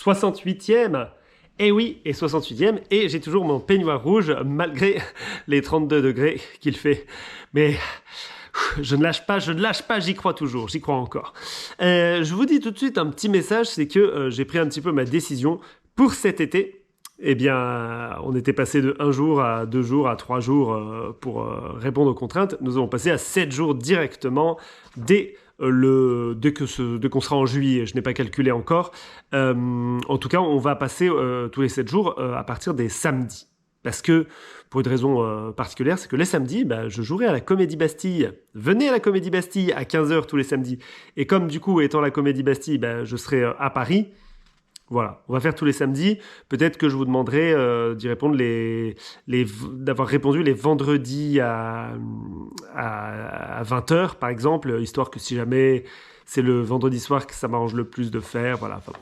68e. Et oui, et 68e, et j'ai toujours mon peignoir rouge, malgré les 32 degrés qu'il fait. Mais je ne lâche pas, j'y crois toujours, j'y crois encore. Je vous dis tout de suite un petit message, c'est que j'ai pris un petit peu ma décision pour cet été. Eh bien, on était passé de 1 jour à 2 jours à 3 jours pour répondre aux contraintes. Nous allons passer à 7 jours directement dès qu'on sera en juillet. Je n'ai pas calculé encore. En tout cas, on va passer tous les 7 jours à partir des samedis. Parce que, pour une raison particulière, c'est que les samedis, je jouerai à la Comédie Bastille. Venez à la Comédie Bastille à 15h tous les samedis. Et comme du coup, étant la Comédie Bastille, je serai à Paris. Voilà, on va faire tous les samedis. Peut-être que je vous demanderai d'y répondre d'avoir répondu les vendredis à 20h, par exemple, histoire que si jamais c'est le vendredi soir que ça m'arrange le plus de faire, voilà. Enfin,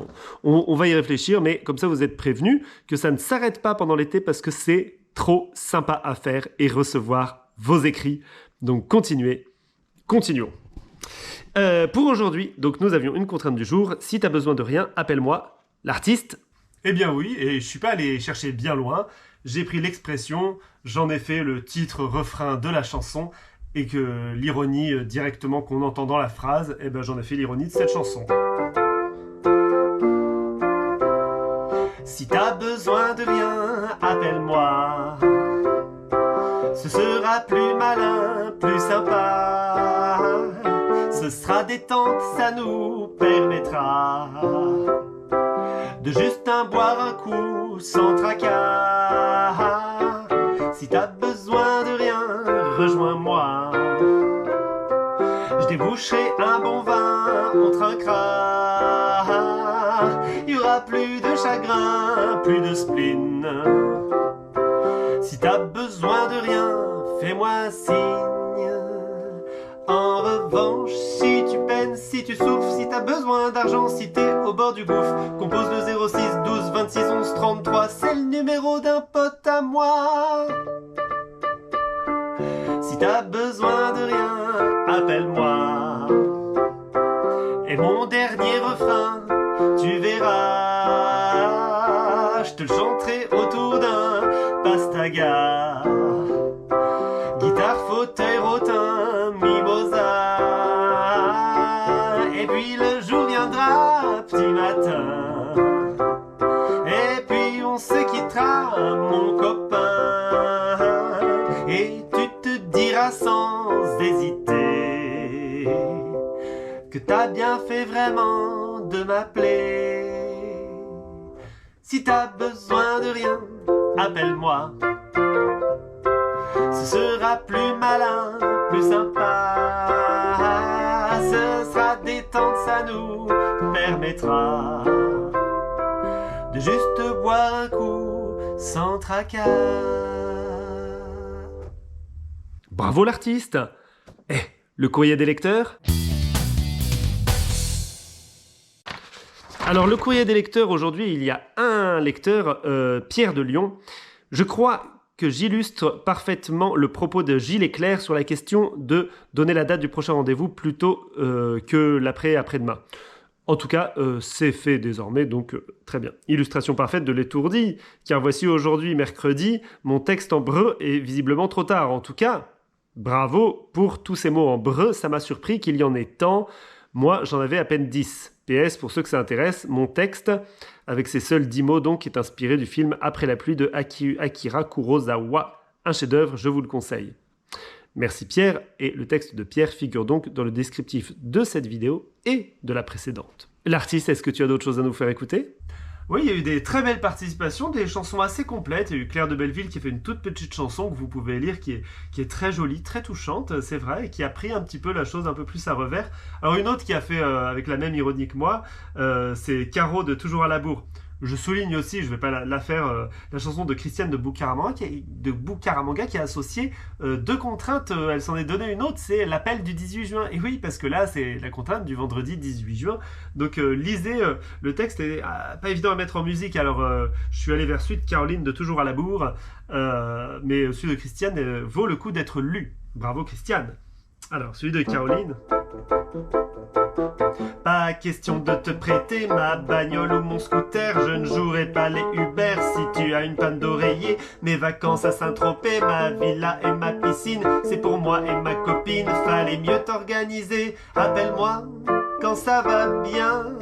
bon, on va y réfléchir, mais comme ça, vous êtes prévenus que ça ne s'arrête pas pendant l'été parce que c'est trop sympa à faire et recevoir vos écrits. Donc, continuons. Pour aujourd'hui, donc nous avions une contrainte du jour. Si tu as besoin de rien, appelle-moi. L'artiste? Eh bien oui, et je suis pas allé chercher bien loin. J'ai pris l'expression, j'en ai fait le titre refrain de la chanson, et que l'ironie directement qu'on entend dans la phrase, j'en ai fait l'ironie de cette chanson. Si t'as besoin de rien, appelle-moi. Ce sera plus malin, plus sympa. Ce sera détente, ça nous permettra de juste boire un coup sans tracas. Si t'as besoin de rien, rejoins-moi. Je déboucherai un bon vin, on trinquera. Il y aura plus de chagrin, plus de spleen. Si t'as besoin de rien, fais-moi signe. En revanche, si tu peines, si tu souffres, si t'as besoin d'argent, si t'es au bord du gouffre, compose le 06 12 26 11 33, c'est le numéro d'un pote à moi. Si t'as besoin de rien, appelle-moi. Et mon dernier refrain, tu verras, je te le chanterai autour d'un pastaga. Guitare, fauteuil, rotin, mimosa. Et puis le jour viendra, petit matin. Et puis on se quittera, mon copain. Et tu te diras sans hésiter que t'as bien fait vraiment de m'appeler. Si t'as besoin de rien, appelle-moi. Ce sera plus malin, plus sympa. Ce sera détente, ça nous permettra de juste boire un coup sans tracas. Bravo l'artiste! Le courrier des lecteurs? Alors le courrier des lecteurs, aujourd'hui, il y a un lecteur, Pierre de Lyon. Je crois que j'illustre parfaitement le propos de Gilles et Claire sur la question de donner la date du prochain rendez-vous plutôt que après-demain. En tout cas, c'est fait désormais, donc très bien. Illustration parfaite de l'étourdi, car voici aujourd'hui, mercredi, mon texte en breu est visiblement trop tard. En tout cas, bravo pour tous ces mots en breu, ça m'a surpris qu'il y en ait tant. Moi, j'en avais à peine 10. PS, pour ceux que ça intéresse, mon texte, avec ses seuls 10 mots, donc, est inspiré du film Après la pluie de Akira Kurosawa. Un chef-d'œuvre, je vous le conseille. Merci Pierre, et le texte de Pierre figure donc dans le descriptif de cette vidéo et de la précédente. L'artiste, est-ce que tu as d'autres choses à nous faire écouter ? Oui, il y a eu des très belles participations, des chansons assez complètes. Il y a eu Claire de Belleville qui a fait une toute petite chanson que vous pouvez lire, qui est très jolie, très touchante, c'est vrai, et qui a pris un petit peu la chose un peu plus à revers. Alors une autre qui a fait avec la même ironie que moi, c'est Caro de Toujours à la bourre. Je souligne aussi, je ne vais pas la faire, la chanson de Christiane de Bucaramanga qui a associé deux contraintes. Elle s'en est donné une autre, c'est l'appel du 18 juin. Et oui, parce que là, c'est la contrainte du vendredi 18 juin. Donc lisez, le texte est pas évident à mettre en musique. Alors je suis allé vers celui de Caroline de Toujours à la bourre, mais celui de Christiane vaut le coup d'être lu. Bravo Christiane. Alors celui de Caroline... Pas question de te prêter ma bagnole ou mon scooter, je ne jouerai pas les Uber si tu as une panne d'oreiller. Mes vacances à Saint-Tropez, ma villa et ma piscine, c'est pour moi et ma copine, fallait mieux t'organiser. Appelle-moi quand ça va bien,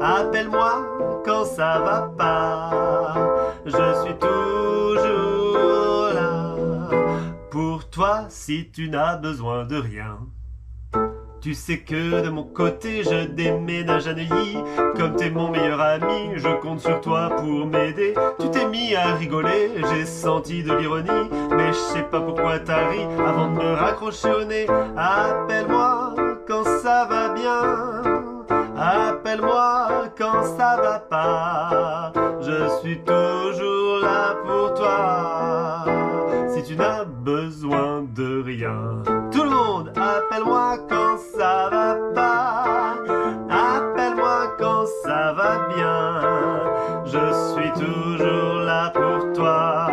appelle-moi quand ça va pas, je suis toujours là pour toi si tu n'as besoin de rien. Tu sais que de mon côté je déménage à Neuilly. Comme t'es mon meilleur ami, je compte sur toi pour m'aider. Tu t'es mis à rigoler, j'ai senti de l'ironie, mais je sais pas pourquoi t'as ri avant de me raccrocher au nez. Appelle-moi quand ça va bien, appelle-moi quand ça va pas, je suis toujours là pour toi si tu n'as besoin de rien. Tout le monde, appelle-moi quand ça va pas, appelle-moi quand ça va bien, je suis toujours là pour toi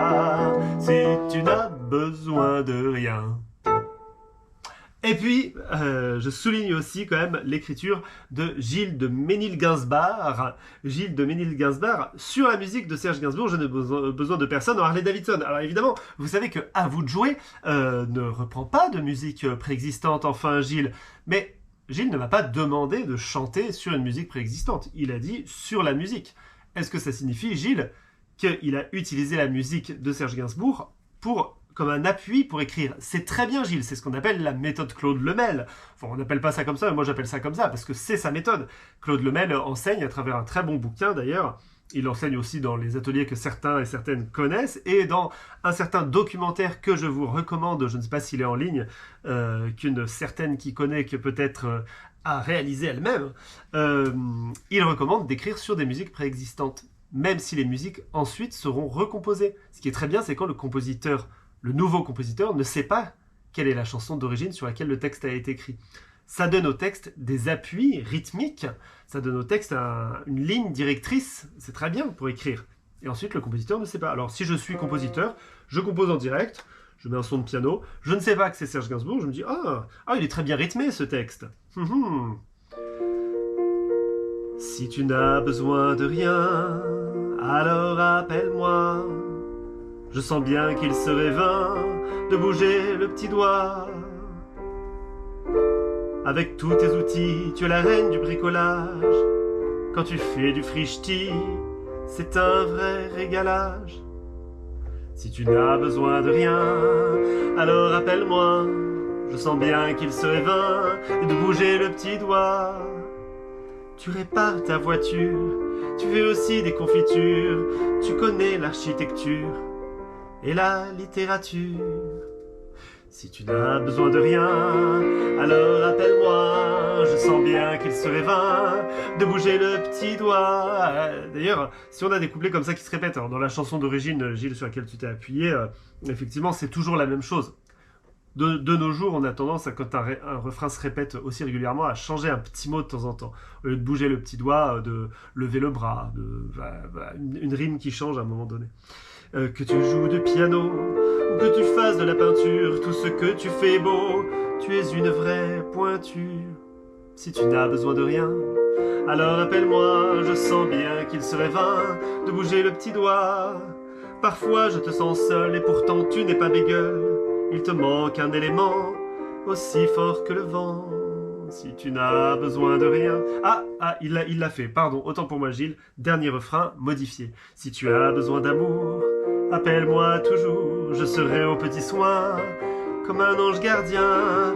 si tu n'as besoin de rien. Et puis, je souligne aussi quand même l'écriture de Gilles de Ménil-Gainsbourg. Gilles de Ménil-Gainsbourg sur la musique de Serge Gainsbourg, je n'ai besoin de personne en Harley-Davidson. Alors évidemment, vous savez que À vous de jouer ne reprend pas de musique préexistante, enfin Gilles. Mais Gilles ne m'a pas demandé de chanter sur une musique préexistante. Il a dit sur la musique. Est-ce que ça signifie, Gilles, qu'il a utilisé la musique de Serge Gainsbourg comme un appui pour écrire? C'est très bien, Gilles, c'est ce qu'on appelle la méthode Claude Lemel. Enfin, on n'appelle pas ça comme ça, mais moi j'appelle ça comme ça, parce que c'est sa méthode. Claude Lemel enseigne à travers un très bon bouquin d'ailleurs. Il enseigne aussi dans les ateliers que certains et certaines connaissent, et dans un certain documentaire que je vous recommande, je ne sais pas s'il est en ligne, qu'une certaine qui connaît, que peut-être a réalisé elle-même, il recommande d'écrire sur des musiques préexistantes, même si les musiques ensuite seront recomposées. Ce qui est très bien, c'est quand le nouveau compositeur ne sait pas quelle est la chanson d'origine sur laquelle le texte a été écrit. Ça donne au texte des appuis rythmiques, ça donne au texte une ligne directrice, c'est très bien pour écrire. Et ensuite, le compositeur ne sait pas. Alors, si je suis compositeur, je compose en direct, je mets un son de piano, je ne sais pas que c'est Serge Gainsbourg, je me dis « Ah, il est très bien rythmé ce texte. Si tu n'as besoin de rien, alors appelle-moi. Je sens bien qu'il serait vain de bouger le petit doigt. Avec tous tes outils, tu es la reine du bricolage. Quand tu fais du frichti, c'est un vrai régalage. Si tu n'as besoin de rien, alors appelle-moi. Je sens bien qu'il serait vain de bouger le petit doigt. Tu répares ta voiture, tu fais aussi des confitures, tu connais l'architecture et la littérature. Si tu n'as besoin de rien, alors appelle-moi. Je sens bien qu'il serait vain de bouger le petit doigt. D'ailleurs, si on a des couplets comme ça qui se répètent, alors dans la chanson d'origine, Gilles, sur laquelle tu t'es appuyé, effectivement, c'est toujours la même chose. De nos jours, on a tendance, quand un refrain se répète aussi régulièrement, à changer un petit mot de temps en temps. Au lieu de bouger le petit doigt, de lever le bras, une rime qui change à un moment donné. Que tu joues du piano ou que tu fasses de la peinture, tout ce que tu fais beau, tu es une vraie pointure. Si tu n'as besoin de rien, alors appelle-moi. Je sens bien qu'il serait vain de bouger le petit doigt. Parfois je te sens seul et pourtant tu n'es pas bégueule. Il te manque un élément aussi fort que le vent. Si tu n'as besoin de rien... il l'a fait, pardon, autant pour moi Gilles. Dernier refrain, modifié. Si tu as besoin d'amour, appelle-moi toujours. Je serai aux petits soins, comme un ange gardien.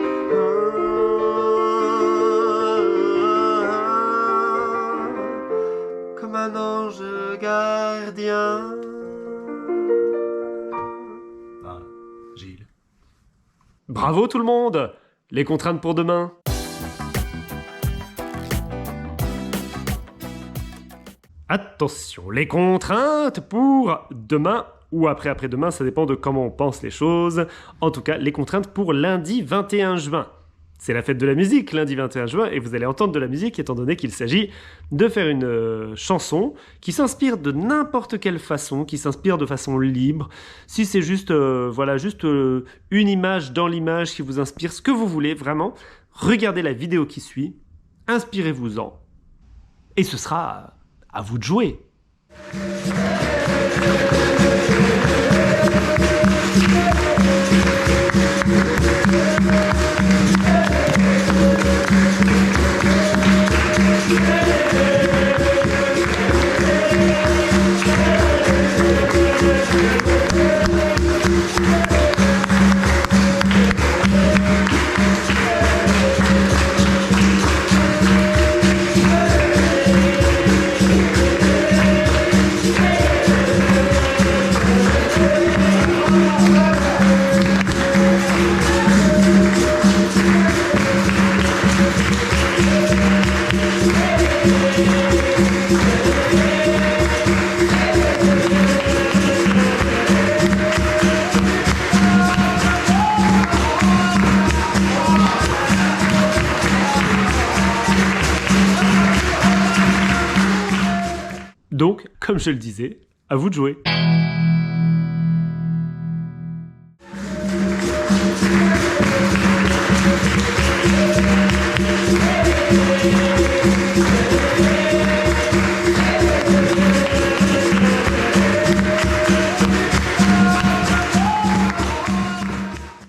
Comme un ange gardien. Voilà, Gilles. Bravo tout le monde! Les contraintes pour demain. Attention, les contraintes pour demain ou après-demain, ça dépend de comment on pense les choses. En tout cas, les contraintes pour lundi 21 juin. C'est la fête de la musique, lundi 21 juin, et vous allez entendre de la musique étant donné qu'il s'agit de faire une chanson qui s'inspire de n'importe quelle façon, qui s'inspire de façon libre. Si c'est juste, une image dans l'image qui vous inspire, ce que vous voulez, vraiment, regardez la vidéo qui suit. inspirez-vous-en. Et ce sera à vous de jouer. Donc, comme je le disais, à vous de jouer.